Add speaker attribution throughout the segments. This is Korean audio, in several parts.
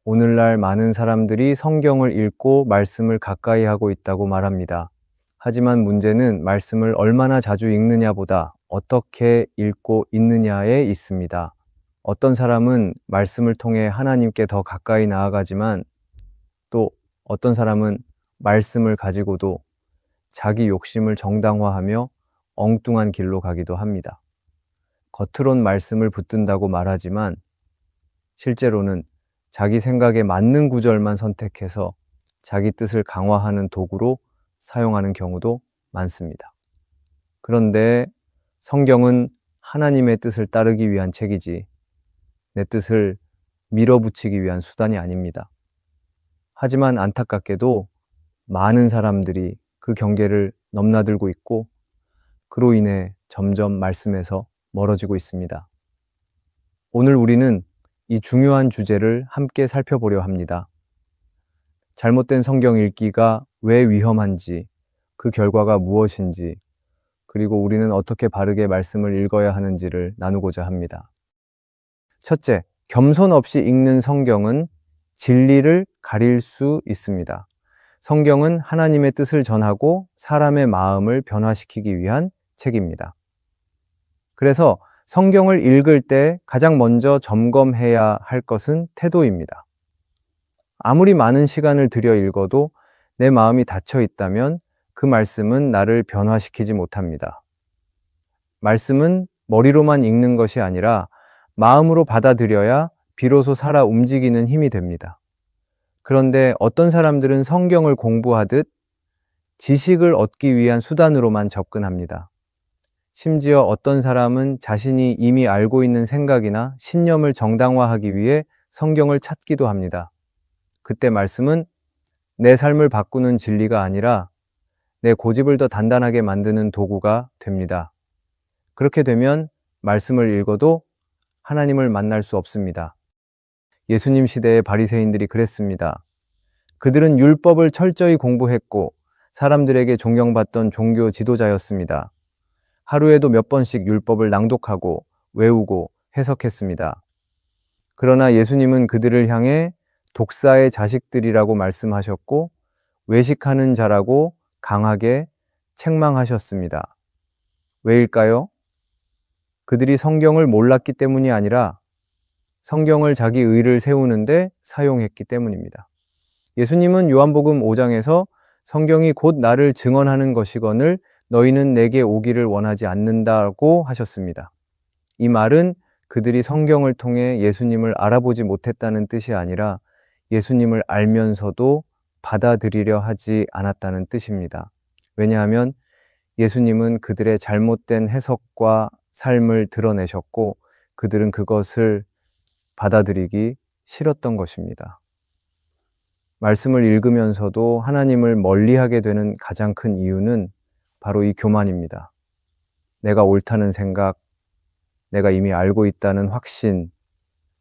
Speaker 1: 오늘날 많은 사람들이 성경을 읽고 말씀을 가까이 하고 있다고 말합니다. 하지만 문제는 말씀을 얼마나 자주 읽느냐보다 어떻게 읽고 있느냐에 있습니다. 어떤 사람은 말씀을 통해 하나님께 더 가까이 나아가지만 또 어떤 사람은 말씀을 가지고도 자기 욕심을 정당화하며 엉뚱한 길로 가기도 합니다. 겉으론 말씀을 붙든다고 말하지만 실제로는 자기 생각에 맞는 구절만 선택해서 자기 뜻을 강화하는 도구로 사용하는 경우도 많습니다. 그런데 성경은 하나님의 뜻을 따르기 위한 책이지 내 뜻을 밀어붙이기 위한 수단이 아닙니다. 하지만 안타깝게도 많은 사람들이 그 경계를 넘나들고 있고 그로 인해 점점 말씀에서 멀어지고 있습니다. 오늘 우리는 이 중요한 주제를 함께 살펴보려 합니다. 잘못된 성경 읽기가 왜 위험한지, 그 결과가 무엇인지, 그리고 우리는 어떻게 바르게 말씀을 읽어야 하는지를 나누고자 합니다. 첫째, 겸손 없이 읽는 성경은 진리를 가릴 수 있습니다. 성경은 하나님의 뜻을 전하고 사람의 마음을 변화시키기 위한 책입니다. 그래서 성경을 읽을 때 가장 먼저 점검해야 할 것은 태도입니다. 아무리 많은 시간을 들여 읽어도 내 마음이 닫혀 있다면 그 말씀은 나를 변화시키지 못합니다. 말씀은 머리로만 읽는 것이 아니라 마음으로 받아들여야 비로소 살아 움직이는 힘이 됩니다. 그런데 어떤 사람들은 성경을 공부하듯 지식을 얻기 위한 수단으로만 접근합니다. 심지어 어떤 사람은 자신이 이미 알고 있는 생각이나 신념을 정당화하기 위해 성경을 찾기도 합니다. 그때 말씀은 내 삶을 바꾸는 진리가 아니라 내 고집을 더 단단하게 만드는 도구가 됩니다. 그렇게 되면 말씀을 읽어도 하나님을 만날 수 없습니다. 예수님 시대의 바리새인들이 그랬습니다. 그들은 율법을 철저히 공부했고 사람들에게 존경받던 종교 지도자였습니다. 하루에도 몇 번씩 율법을 낭독하고 외우고 해석했습니다. 그러나 예수님은 그들을 향해 독사의 자식들이라고 말씀하셨고 외식하는 자라고 강하게 책망하셨습니다. 왜일까요? 그들이 성경을 몰랐기 때문이 아니라 성경을 자기 의를 세우는데 사용했기 때문입니다. 예수님은 요한복음 5장에서 성경이 곧 나를 증언하는 것이거늘 너희는 내게 오기를 원하지 않는다고 하셨습니다. 이 말은 그들이 성경을 통해 예수님을 알아보지 못했다는 뜻이 아니라 예수님을 알면서도 받아들이려 하지 않았다는 뜻입니다. 왜냐하면 예수님은 그들의 잘못된 해석과 삶을 드러내셨고 그들은 그것을 받아들이기 싫었던 것입니다. 말씀을 읽으면서도 하나님을 멀리하게 되는 가장 큰 이유는 바로 이 교만입니다. 내가 옳다는 생각, 내가 이미 알고 있다는 확신,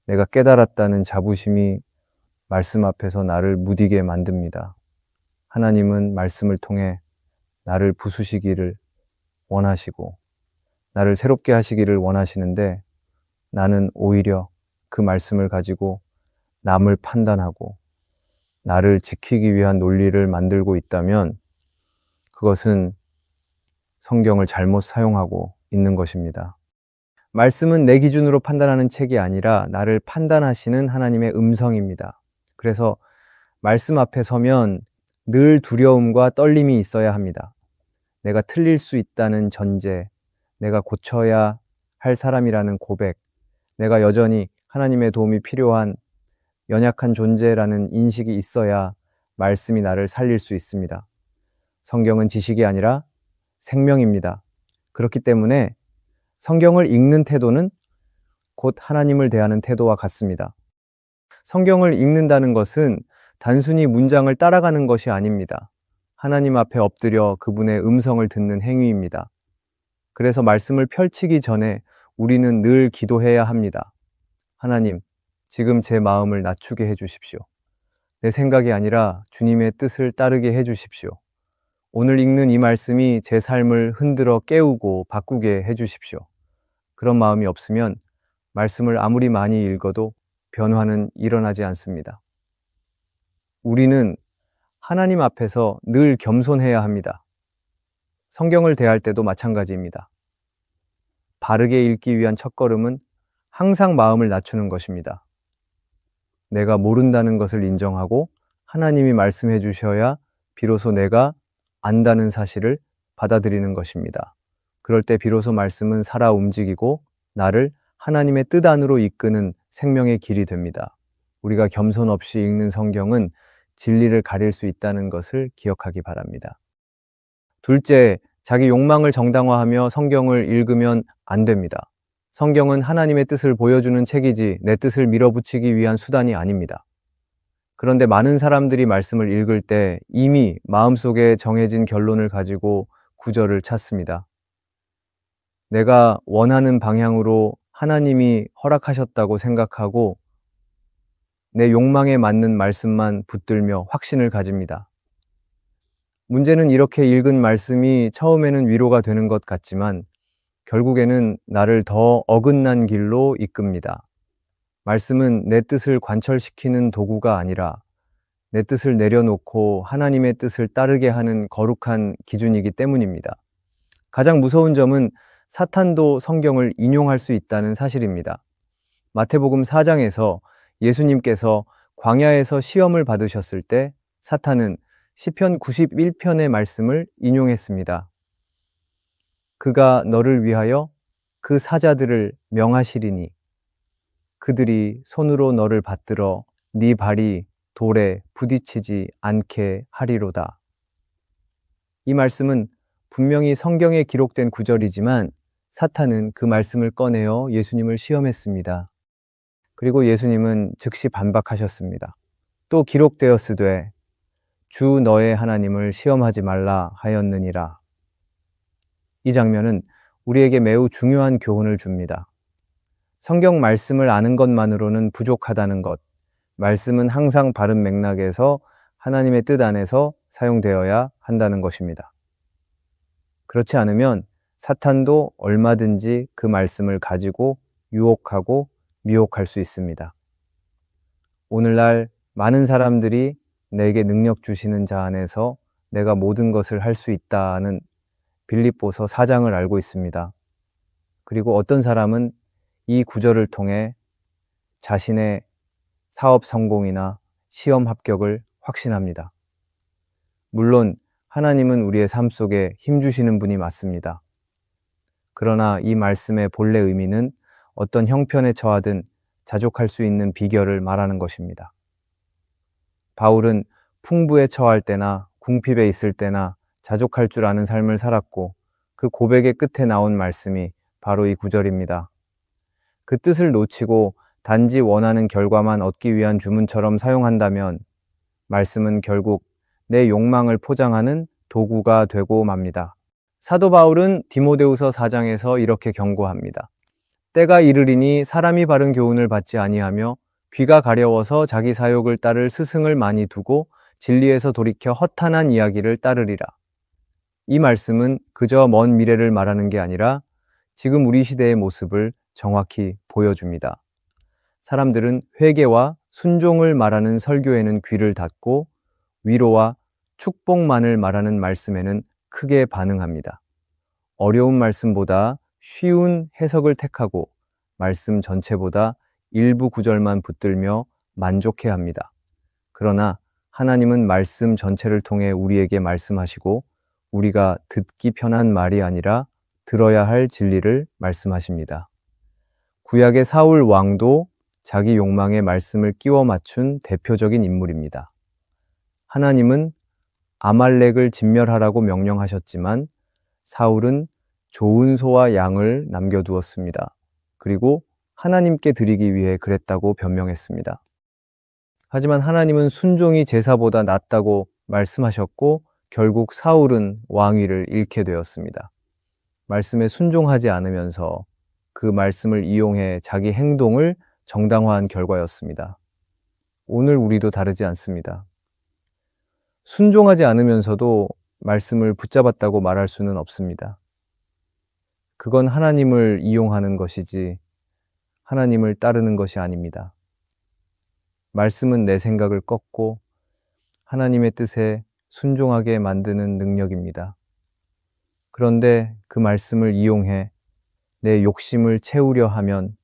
Speaker 1: 내가 깨달았다는 자부심이 말씀 앞에서 나를 무디게 만듭니다. 하나님은 말씀을 통해 나를 부수시기를 원하시고 나를 새롭게 하시기를 원하시는데 나는 오히려 그 말씀을 가지고 남을 판단하고 나를 지키기 위한 논리를 만들고 있다면 그것은 성경을 잘못 사용하고 있는 것입니다. 말씀은 내 기준으로 판단하는 책이 아니라 나를 판단하시는 하나님의 음성입니다. 그래서 말씀 앞에 서면 늘 두려움과 떨림이 있어야 합니다. 내가 틀릴 수 있다는 전제, 내가 고쳐야 할 사람이라는 고백, 내가 여전히 하나님의 도움이 필요한 연약한 존재라는 인식이 있어야 말씀이 나를 살릴 수 있습니다. 성경은 지식이 아니라 생명입니다. 그렇기 때문에 성경을 읽는 태도는 곧 하나님을 대하는 태도와 같습니다. 성경을 읽는다는 것은 단순히 문장을 따라가는 것이 아닙니다. 하나님 앞에 엎드려 그분의 음성을 듣는 행위입니다. 그래서 말씀을 펼치기 전에 우리는 늘 기도해야 합니다. 하나님, 지금 제 마음을 낮추게 해주십시오. 내 생각이 아니라 주님의 뜻을 따르게 해주십시오. 오늘 읽는 이 말씀이 제 삶을 흔들어 깨우고 바꾸게 해주십시오. 그런 마음이 없으면 말씀을 아무리 많이 읽어도 변화는 일어나지 않습니다. 우리는 하나님 앞에서 늘 겸손해야 합니다. 성경을 대할 때도 마찬가지입니다. 바르게 읽기 위한 첫걸음은 항상 마음을 낮추는 것입니다. 내가 모른다는 것을 인정하고 하나님이 말씀해 주셔야 비로소 내가 안다는 사실을 받아들이는 것입니다. 그럴 때 비로소 말씀은 살아 움직이고 나를 하나님의 뜻 안으로 이끄는 생명의 길이 됩니다. 우리가 겸손 없이 읽는 성경은 진리를 가릴 수 있다는 것을 기억하기 바랍니다. 둘째, 자기 욕망을 정당화하며 성경을 읽으면 안 됩니다. 성경은 하나님의 뜻을 보여주는 책이지 내 뜻을 밀어붙이기 위한 수단이 아닙니다. 그런데 많은 사람들이 말씀을 읽을 때 이미 마음속에 정해진 결론을 가지고 구절을 찾습니다. 내가 원하는 방향으로 하나님이 허락하셨다고 생각하고 내 욕망에 맞는 말씀만 붙들며 확신을 가집니다. 문제는 이렇게 읽은 말씀이 처음에는 위로가 되는 것 같지만 결국에는 나를 더 어긋난 길로 이끕니다. 말씀은 내 뜻을 관철시키는 도구가 아니라 내 뜻을 내려놓고 하나님의 뜻을 따르게 하는 거룩한 기준이기 때문입니다. 가장 무서운 점은 사탄도 성경을 인용할 수 있다는 사실입니다. 마태복음 4장에서 예수님께서 광야에서 시험을 받으셨을 때 사탄은 시편 91편의 말씀을 인용했습니다. 그가 너를 위하여 그 사자들을 명하시리니 그들이 손으로 너를 받들어 네 발이 돌에 부딪히지 않게 하리로다. 이 말씀은 분명히 성경에 기록된 구절이지만 사탄은 그 말씀을 꺼내어 예수님을 시험했습니다. 그리고 예수님은 즉시 반박하셨습니다. 또 기록되었으되 주 너의 하나님을 시험하지 말라 하였느니라. 이 장면은 우리에게 매우 중요한 교훈을 줍니다. 성경 말씀을 아는 것만으로는 부족하다는 것, 말씀은 항상 바른 맥락에서 하나님의 뜻 안에서 사용되어야 한다는 것입니다. 그렇지 않으면 사탄도 얼마든지 그 말씀을 가지고 유혹하고 미혹할 수 있습니다. 오늘날 많은 사람들이 내게 능력 주시는 자 안에서 내가 모든 것을 할 수 있다는 빌립보서 4장을 알고 있습니다. 그리고 어떤 사람은 이 구절을 통해 자신의 사업 성공이나 시험 합격을 확신합니다. 물론 하나님은 우리의 삶 속에 힘주시는 분이 맞습니다. 그러나 이 말씀의 본래 의미는 어떤 형편에 처하든 자족할 수 있는 비결을 말하는 것입니다. 바울은 풍부에 처할 때나 궁핍에 있을 때나 자족할 줄 아는 삶을 살았고 그 고백의 끝에 나온 말씀이 바로 이 구절입니다. 그 뜻을 놓치고 단지 원하는 결과만 얻기 위한 주문처럼 사용한다면 말씀은 결국 내 욕망을 포장하는 도구가 되고 맙니다. 사도 바울은 디모데후서 4장에서 이렇게 경고합니다. 때가 이르리니 사람이 바른 교훈을 받지 아니하며 귀가 가려워서 자기 사욕을 따를 스승을 많이 두고 진리에서 돌이켜 허탄한 이야기를 따르리라. 이 말씀은 그저 먼 미래를 말하는 게 아니라 지금 우리 시대의 모습을 정확히 보여줍니다. 사람들은 회개와 순종을 말하는 설교에는 귀를 닫고 위로와 축복만을 말하는 말씀에는 크게 반응합니다. 어려운 말씀보다 쉬운 해석을 택하고 말씀 전체보다 일부 구절만 붙들며 만족해합니다. 그러나 하나님은 말씀 전체를 통해 우리에게 말씀하시고 우리가 듣기 편한 말이 아니라 들어야 할 진리를 말씀하십니다. 구약의 사울 왕도 자기 욕망에 말씀을 끼워 맞춘 대표적인 인물입니다. 하나님은 아말렉을 진멸하라고 명령하셨지만 사울은 좋은 소와 양을 남겨두었습니다. 그리고 하나님께 드리기 위해 그랬다고 변명했습니다. 하지만 하나님은 순종이 제사보다 낫다고 말씀하셨고 결국 사울은 왕위를 잃게 되었습니다. 말씀에 순종하지 않으면서 그 말씀을 이용해 자기 행동을 정당화한 결과였습니다. 오늘 우리도 다르지 않습니다. 순종하지 않으면서도 말씀을 붙잡았다고 말할 수는 없습니다. 그건 하나님을 이용하는 것이지 하나님을 따르는 것이 아닙니다. 말씀은 내 생각을 꺾고 하나님의 뜻에 순종하게 만드는 능력입니다. 그런데 그 말씀을 이용해 내 욕심을 채우려 하면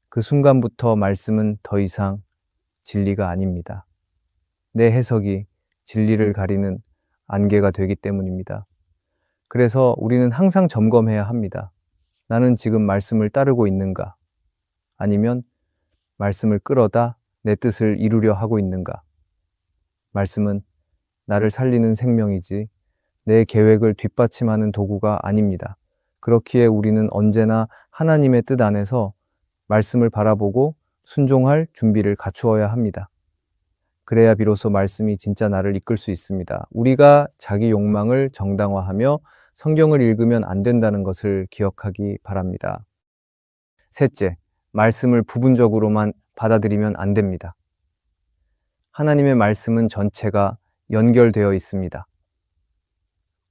Speaker 1: 그 순간부터 말씀은 더 이상 진리가 아닙니다. 내 해석이 진리를 가리는 안개가 되기 때문입니다. 그래서 우리는 항상 점검해야 합니다. 나는 지금 말씀을 따르고 있는가? 아니면 말씀을 끌어다 내 뜻을 이루려 하고 있는가? 말씀은 나를 살리는 생명이지 내 계획을 뒷받침하는 도구가 아닙니다. 그렇기에 우리는 언제나 하나님의 뜻 안에서 말씀을 바라보고 순종할 준비를 갖추어야 합니다. 그래야 비로소 말씀이 진짜 나를 이끌 수 있습니다. 우리가 자기 욕망을 정당화하며 성경을 읽으면 안 된다는 것을 기억하기 바랍니다. 셋째, 말씀을 부분적으로만 받아들이면 안 됩니다. 하나님의 말씀은 전체가 연결되어 있습니다.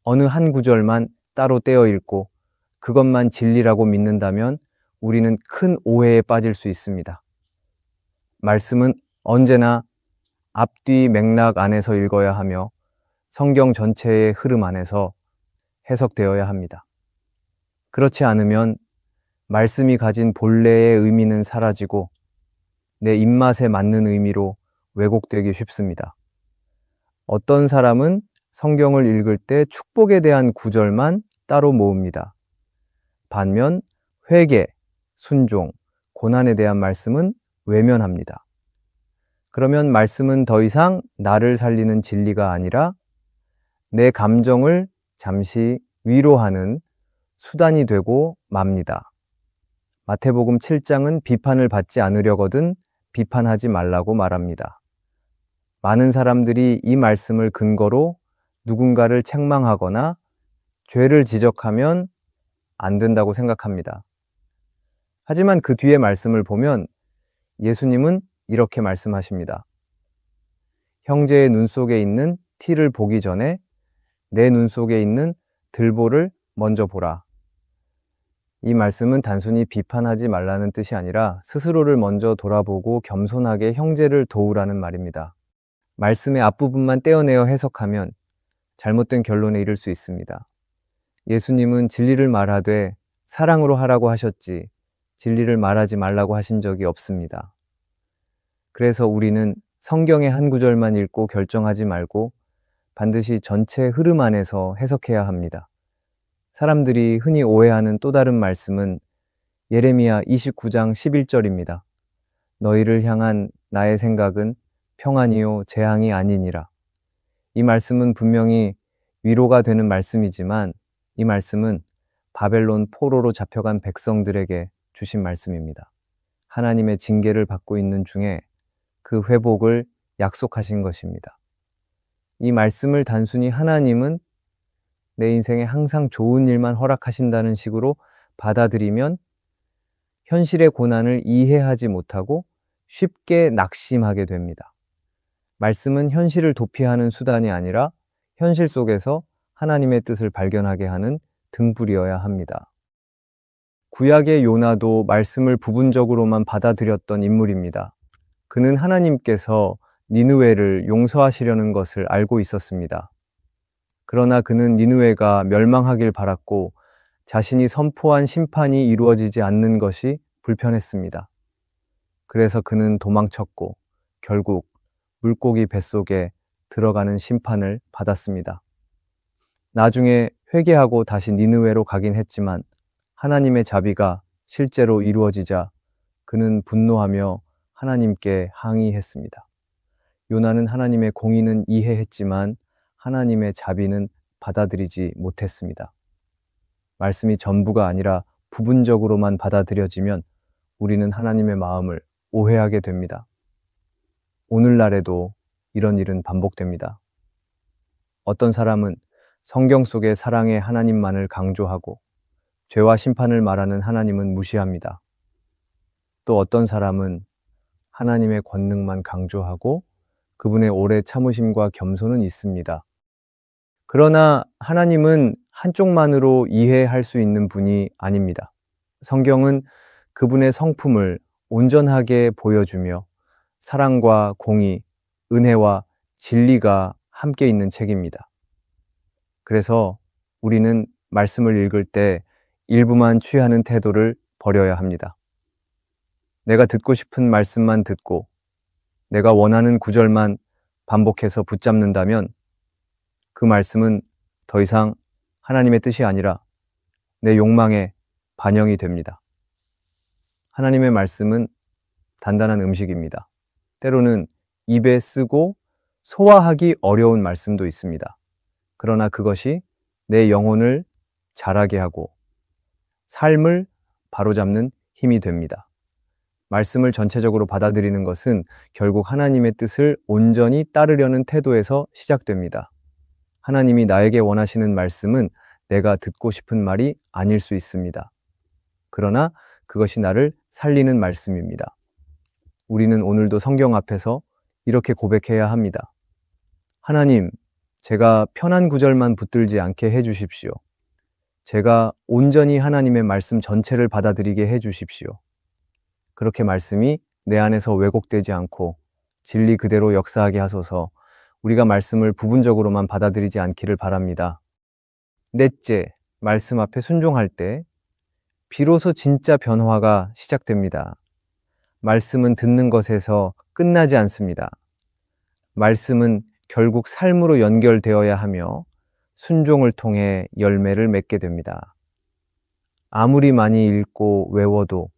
Speaker 1: 어느 한 구절만 따로 떼어 읽고 그것만 진리라고 믿는다면 우리는 큰 오해에 빠질 수 있습니다. 말씀은 언제나 앞뒤 맥락 안에서 읽어야 하며 성경 전체의 흐름 안에서 해석되어야 합니다. 그렇지 않으면 말씀이 가진 본래의 의미는 사라지고 내 입맛에 맞는 의미로 왜곡되기 쉽습니다. 어떤 사람은 성경을 읽을 때 축복에 대한 구절만 따로 모읍니다. 반면 회개, 순종, 고난에 대한 말씀은 외면합니다. 그러면 말씀은 더 이상 나를 살리는 진리가 아니라 내 감정을 잠시 위로하는 수단이 되고 맙니다. 마태복음 7장은 비판을 받지 않으려거든 비판하지 말라고 말합니다. 많은 사람들이 이 말씀을 근거로 누군가를 책망하거나 죄를 지적하면 안 된다고 생각합니다. 하지만 그 뒤에 말씀을 보면 예수님은 이렇게 말씀하십니다. 형제의 눈 속에 있는 티를 보기 전에 내 눈 속에 있는 들보를 먼저 보라. 이 말씀은 단순히 비판하지 말라는 뜻이 아니라 스스로를 먼저 돌아보고 겸손하게 형제를 도우라는 말입니다. 말씀의 앞부분만 떼어내어 해석하면 잘못된 결론에 이를 수 있습니다. 예수님은 진리를 말하되 사랑으로 하라고 하셨지 진리를 말하지 말라고 하신 적이 없습니다. 그래서 우리는 성경의 한 구절만 읽고 결정하지 말고 반드시 전체 흐름 안에서 해석해야 합니다. 사람들이 흔히 오해하는 또 다른 말씀은 예레미야 29장 11절입니다. 너희를 향한 나의 생각은 평안이요 재앙이 아니니라. 이 말씀은 분명히 위로가 되는 말씀이지만 이 말씀은 바벨론 포로로 잡혀간 백성들에게 주신 말씀입니다. 하나님의 징계를 받고 있는 중에 그 회복을 약속하신 것입니다. 이 말씀을 단순히 하나님은 내 인생에 항상 좋은 일만 허락하신다는 식으로 받아들이면 현실의 고난을 이해하지 못하고 쉽게 낙심하게 됩니다. 말씀은 현실을 도피하는 수단이 아니라 현실 속에서 하나님의 뜻을 발견하게 하는 등불이어야 합니다. 구약의 요나도 말씀을 부분적으로만 받아들였던 인물입니다. 그는 하나님께서 니느웨를 용서하시려는 것을 알고 있었습니다. 그러나 그는 니느웨가 멸망하길 바랐고 자신이 선포한 심판이 이루어지지 않는 것이 불편했습니다. 그래서 그는 도망쳤고 결국 물고기 뱃속에 들어가는 심판을 받았습니다. 나중에 회개하고 다시 니느웨로 가긴 했지만 하나님의 자비가 실제로 이루어지자 그는 분노하며 하나님께 항의했습니다. 요나는 하나님의 공의는 이해했지만 하나님의 자비는 받아들이지 못했습니다. 말씀이 전부가 아니라 부분적으로만 받아들여지면 우리는 하나님의 마음을 오해하게 됩니다. 오늘날에도 이런 일은 반복됩니다. 어떤 사람은 성경 속의 사랑의 하나님만을 강조하고 죄와 심판을 말하는 하나님은 무시합니다. 또 어떤 사람은 하나님의 권능만 강조하고 그분의 오래 참으심과 겸손은 있습니다. 그러나 하나님은 한쪽만으로 이해할 수 있는 분이 아닙니다. 성경은 그분의 성품을 온전하게 보여주며 사랑과 공의, 은혜와 진리가 함께 있는 책입니다. 그래서 우리는 말씀을 읽을 때 일부만 취하는 태도를 버려야 합니다. 내가 듣고 싶은 말씀만 듣고 내가 원하는 구절만 반복해서 붙잡는다면 그 말씀은 더 이상 하나님의 뜻이 아니라 내 욕망의 반영이 됩니다. 하나님의 말씀은 단단한 음식입니다. 때로는 입에 쓰고 소화하기 어려운 말씀도 있습니다. 그러나 그것이 내 영혼을 자라게 하고 삶을 바로잡는 힘이 됩니다. 말씀을 전체적으로 받아들이는 것은 결국 하나님의 뜻을 온전히 따르려는 태도에서 시작됩니다. 하나님이 나에게 원하시는 말씀은 내가 듣고 싶은 말이 아닐 수 있습니다. 그러나 그것이 나를 살리는 말씀입니다. 우리는 오늘도 성경 앞에서 이렇게 고백해야 합니다. 하나님, 제가 편한 구절만 붙들지 않게 해주십시오. 제가 온전히 하나님의 말씀 전체를 받아들이게 해주십시오. 그렇게 말씀이 내 안에서 왜곡되지 않고 진리 그대로 역사하게 하소서. 우리가 말씀을 부분적으로만 받아들이지 않기를 바랍니다. 넷째, 말씀 앞에 순종할 때 비로소 진짜 변화가 시작됩니다. 말씀은 듣는 것에서 끝나지 않습니다. 말씀은 결국 삶으로 연결되어야 하며 순종을 통해 열매를 맺게 됩니다. 아무리 많이 읽고 외워도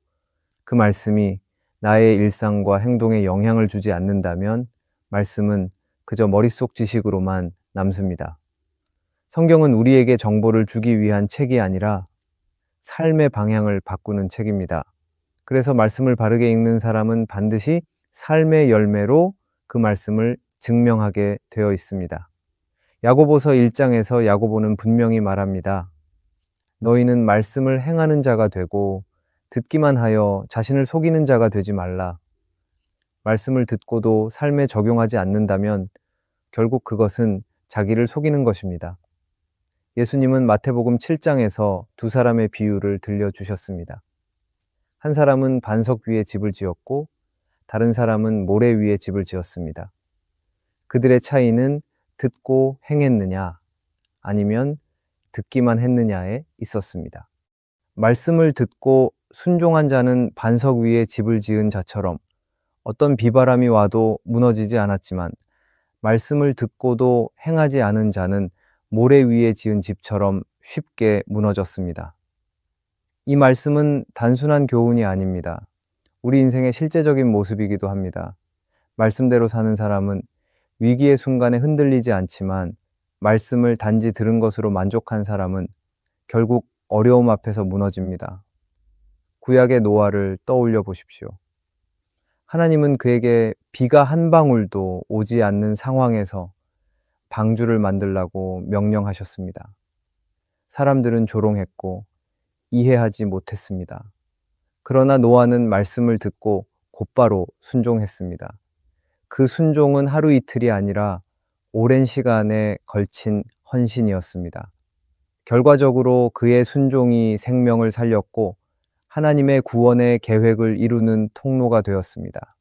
Speaker 1: 그 말씀이 나의 일상과 행동에 영향을 주지 않는다면 말씀은 그저 머릿속 지식으로만 남습니다. 성경은 우리에게 정보를 주기 위한 책이 아니라 삶의 방향을 바꾸는 책입니다. 그래서 말씀을 바르게 읽는 사람은 반드시 삶의 열매로 그 말씀을 증명하게 되어 있습니다. 야고보서 1장에서 야고보는 분명히 말합니다. 너희는 말씀을 행하는 자가 되고 듣기만 하여 자신을 속이는 자가 되지 말라. 말씀을 듣고도 삶에 적용하지 않는다면 결국 그것은 자기를 속이는 것입니다. 예수님은 마태복음 7장에서 두 사람의 비유를 들려주셨습니다. 한 사람은 반석 위에 집을 지었고 다른 사람은 모래 위에 집을 지었습니다. 그들의 차이는 듣고 행했느냐 아니면 듣기만 했느냐에 있었습니다. 말씀을 듣고 순종한 자는 반석 위에 집을 지은 자처럼 어떤 비바람이 와도 무너지지 않았지만 말씀을 듣고도 행하지 않은 자는 모래 위에 지은 집처럼 쉽게 무너졌습니다. 이 말씀은 단순한 교훈이 아닙니다. 우리 인생의 실제적인 모습이기도 합니다. 말씀대로 사는 사람은 위기의 순간에 흔들리지 않지만 말씀을 단지 들은 것으로 만족한 사람은 결국 어려움 앞에서 무너집니다. 구약의 노아를 떠올려 보십시오. 하나님은 그에게 비가 한 방울도 오지 않는 상황에서 방주를 만들라고 명령하셨습니다. 사람들은 조롱했고 이해하지 못했습니다. 그러나 노아는 말씀을 듣고 곧바로 순종했습니다. 그 순종은 하루 이틀이 아니라 오랜 시간에 걸친 헌신이었습니다. 결과적으로 그의 순종이 생명을 살렸고 하나님의 구원의 계획을 이루는 통로가 되었습니다.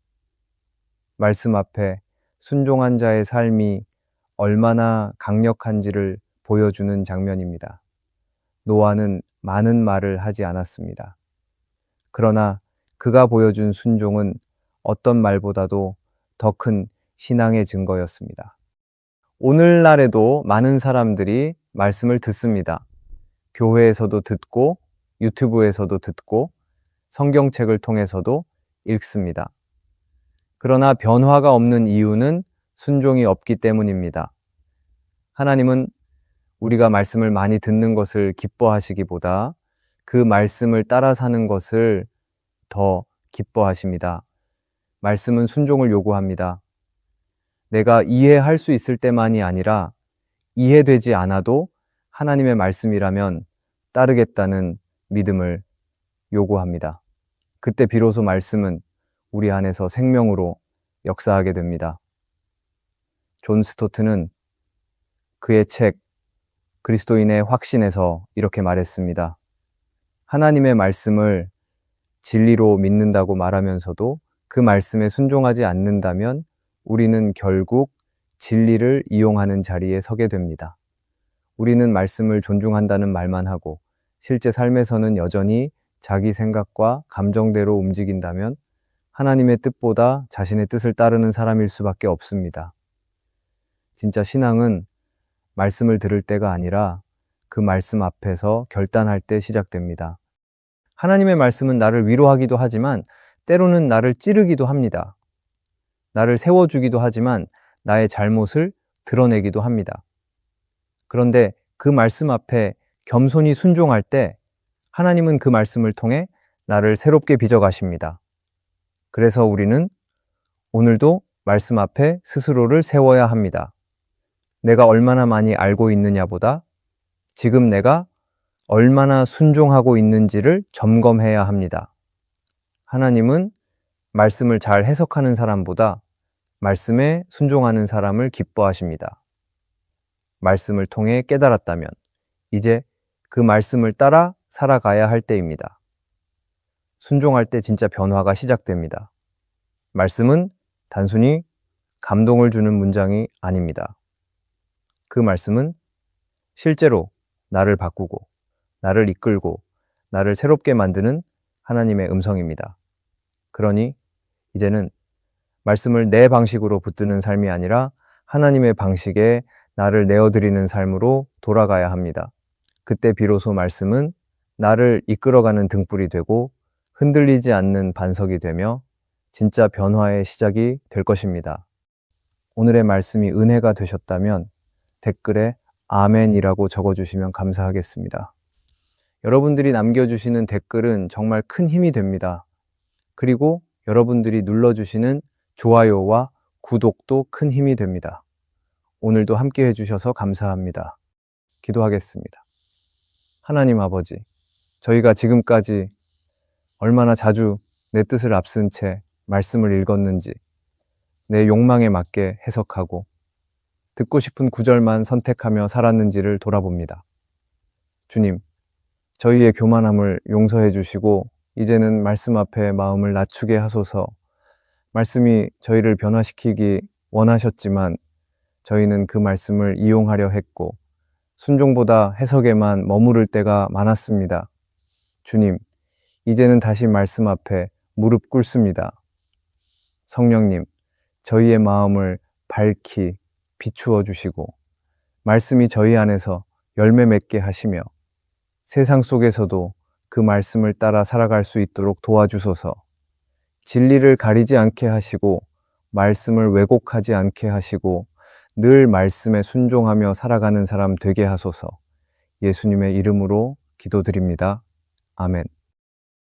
Speaker 1: 말씀 앞에 순종한 자의 삶이 얼마나 강력한지를 보여주는 장면입니다. 노아는 많은 말을 하지 않았습니다. 그러나 그가 보여준 순종은 어떤 말보다도 더 큰 신앙의 증거였습니다. 오늘날에도 많은 사람들이 말씀을 듣습니다. 교회에서도 듣고 유튜브에서도 듣고 성경책을 통해서도 읽습니다. 그러나 변화가 없는 이유는 순종이 없기 때문입니다. 하나님은 우리가 말씀을 많이 듣는 것을 기뻐하시기보다 그 말씀을 따라 사는 것을 더 기뻐하십니다. 말씀은 순종을 요구합니다. 내가 이해할 수 있을 때만이 아니라 이해되지 않아도 하나님의 말씀이라면 따르겠다는 믿음을 요구합니다. 그때 비로소 말씀은 우리 안에서 생명으로 역사하게 됩니다. 존 스토트는 그의 책 그리스도인의 확신에서 이렇게 말했습니다. 하나님의 말씀을 진리로 믿는다고 말하면서도 그 말씀에 순종하지 않는다면 우리는 결국 진리를 이용하는 자리에 서게 됩니다. 우리는 말씀을 존중한다는 말만 하고 실제 삶에서는 여전히 자기 생각과 감정대로 움직인다면 하나님의 뜻보다 자신의 뜻을 따르는 사람일 수밖에 없습니다. 진짜 신앙은 말씀을 들을 때가 아니라 그 말씀 앞에서 결단할 때 시작됩니다. 하나님의 말씀은 나를 위로하기도 하지만 때로는 나를 찌르기도 합니다. 나를 세워주기도 하지만 나의 잘못을 드러내기도 합니다. 그런데 그 말씀 앞에 겸손히 순종할 때 하나님은 그 말씀을 통해 나를 새롭게 빚어가십니다. 그래서 우리는 오늘도 말씀 앞에 스스로를 세워야 합니다. 내가 얼마나 많이 알고 있느냐보다 지금 내가 얼마나 순종하고 있는지를 점검해야 합니다. 하나님은 말씀을 잘 해석하는 사람보다 말씀에 순종하는 사람을 기뻐하십니다. 말씀을 통해 깨달았다면 이제 그 말씀을 따라 살아가야 할 때입니다. 순종할 때 진짜 변화가 시작됩니다. 말씀은 단순히 감동을 주는 문장이 아닙니다. 그 말씀은 실제로 나를 바꾸고 나를 이끌고 나를 새롭게 만드는 하나님의 음성입니다. 그러니 이제는 말씀을 내 방식으로 붙드는 삶이 아니라 하나님의 방식에 나를 내어드리는 삶으로 돌아가야 합니다. 그때 비로소 말씀은 나를 이끌어가는 등불이 되고 흔들리지 않는 반석이 되며 진짜 변화의 시작이 될 것입니다. 오늘의 말씀이 은혜가 되셨다면 댓글에 아멘이라고 적어주시면 감사하겠습니다. 여러분들이 남겨주시는 댓글은 정말 큰 힘이 됩니다. 그리고 여러분들이 눌러주시는 좋아요와 구독도 큰 힘이 됩니다. 오늘도 함께 해주셔서 감사합니다. 기도하겠습니다. 하나님 아버지, 저희가 지금까지 얼마나 자주 내 뜻을 앞선 채 말씀을 읽었는지 내 욕망에 맞게 해석하고 듣고 싶은 구절만 선택하며 살았는지를 돌아봅니다. 주님, 저희의 교만함을 용서해 주시고 이제는 말씀 앞에 마음을 낮추게 하소서. 말씀이 저희를 변화시키기 원하셨지만 저희는 그 말씀을 이용하려 했고 순종보다 해석에만 머무를 때가 많았습니다. 주님, 이제는 다시 말씀 앞에 무릎 꿇습니다. 성령님, 저희의 마음을 밝히 비추어 주시고 말씀이 저희 안에서 열매 맺게 하시며 세상 속에서도 그 말씀을 따라 살아갈 수 있도록 도와주소서. 진리를 가리지 않게 하시고 말씀을 왜곡하지 않게 하시고 늘 말씀에 순종하며 살아가는 사람 되게 하소서. 예수님의 이름으로 기도드립니다. 아멘.